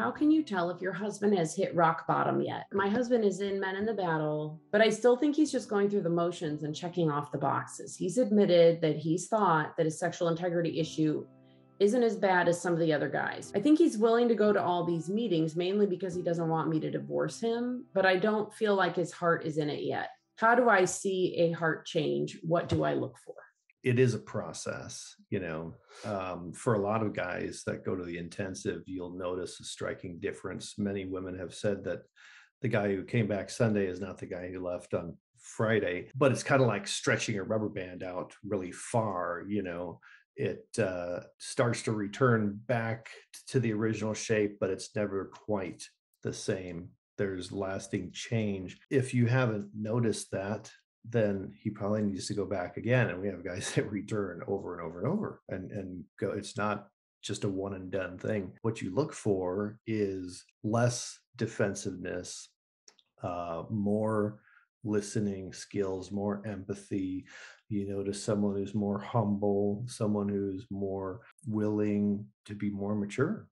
How can you tell if your husband has hit rock bottom yet? My husband is in Men in the Battle, but I still think he's just going through the motions and checking off the boxes. He's admitted that he's thought that his sexual integrity issue isn't as bad as some of the other guys. I think he's willing to go to all these meetings, mainly because he doesn't want me to divorce him, but I don't feel like his heart is in it yet. How do I see a heart change? What do I look for? It is a process, for a lot of guys that go to the intensive, you'll notice a striking difference. Many women have said that the guy who came back Sunday is not the guy who left on Friday, but it's kind of like stretching a rubber band out really far. It starts to return back to the original shape, but it's never quite the same. There's lasting change. If you haven't noticed that, then he probably needs to go back again. And we have guys that return over and over and over and go. It's not just a one and done thing. What you look for is less defensiveness, more listening skills, more empathy, to someone who's more humble, someone who's more willing to be more mature,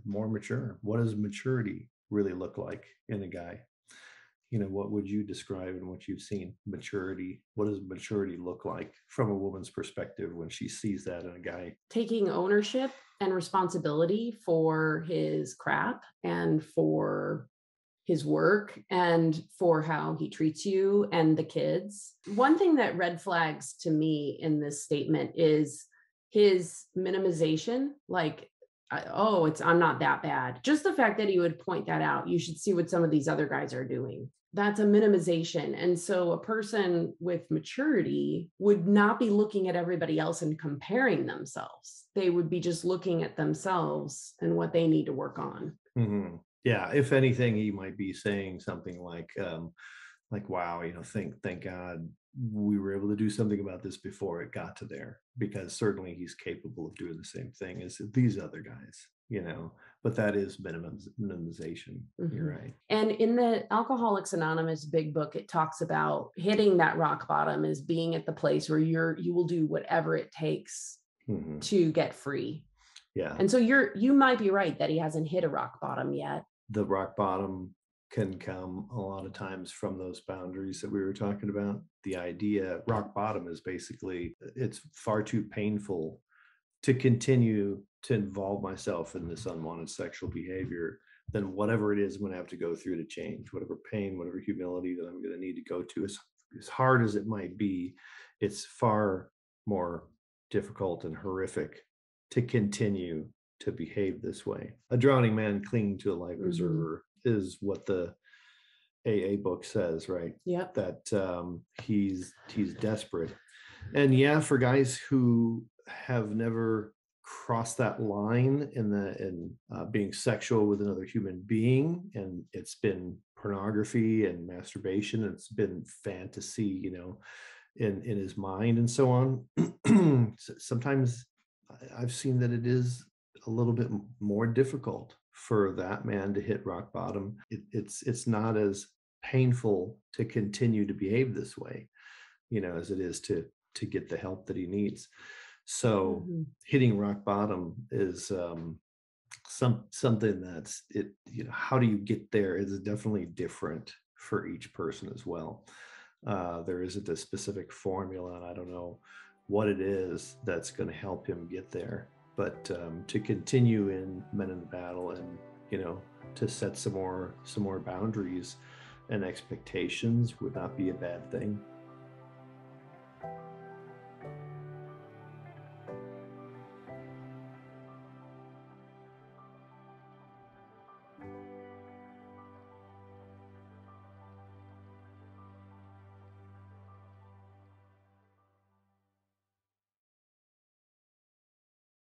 more mature. What does maturity really look like in a guy? What would you describe in what you've seen? Maturity. What does maturity look like from a woman's perspective when she sees that in a guy? Taking ownership and responsibility for his crap and for his work and for how he treats you and the kids. One thing that red flags to me in this statement is his minimization, like, I'm not that bad. Just the fact that he would point that out, you should see what some of these other guys are doing. That's a minimization. And so a person with maturity would not be looking at everybody else and comparing themselves. They would be just looking at themselves and what they need to work on. Mm-hmm. Yeah. If anything, he might be saying something like, wow, thank God we were able to do something about this before it got to there, because certainly he's capable of doing the same thing as these other guys, but that is minimization. Mm-hmm. You're right. And in the Alcoholics Anonymous big book, it talks about hitting that rock bottom as being at the place where you will do whatever it takes mm-hmm. to get free. Yeah. And so you might be right that he hasn't hit a rock bottom yet. The rock bottom can come a lot of times from those boundaries that we were talking about. The idea, rock bottom, is basically, it's far too painful to continue to involve myself in this unwanted sexual behavior. Then whatever it is I'm going to have to go through to change, whatever pain, whatever humility that I'm going to need to go to, as hard as it might be, it's far more difficult and horrific to continue to behave this way. A drowning man clinging to a life mm-hmm. preserver is what the AA book says, right? Yeah. That he's desperate. And yeah, for guys who have never crossed that line in being sexual with another human being, and it's been pornography and masturbation, and it's been fantasy, in his mind and so on. Sometimes I've seen that it is a little bit more difficult for that man to hit rock bottom. It's not as painful to continue to behave this way, as it is to get the help that he needs. So mm-hmm. hitting rock bottom is something that's it. How do you get there is definitely different for each person as well. There isn't a specific formula, and I don't know what it is that's going to help him get there. But to continue in Men in the Battle and, to set some more boundaries and expectations would not be a bad thing.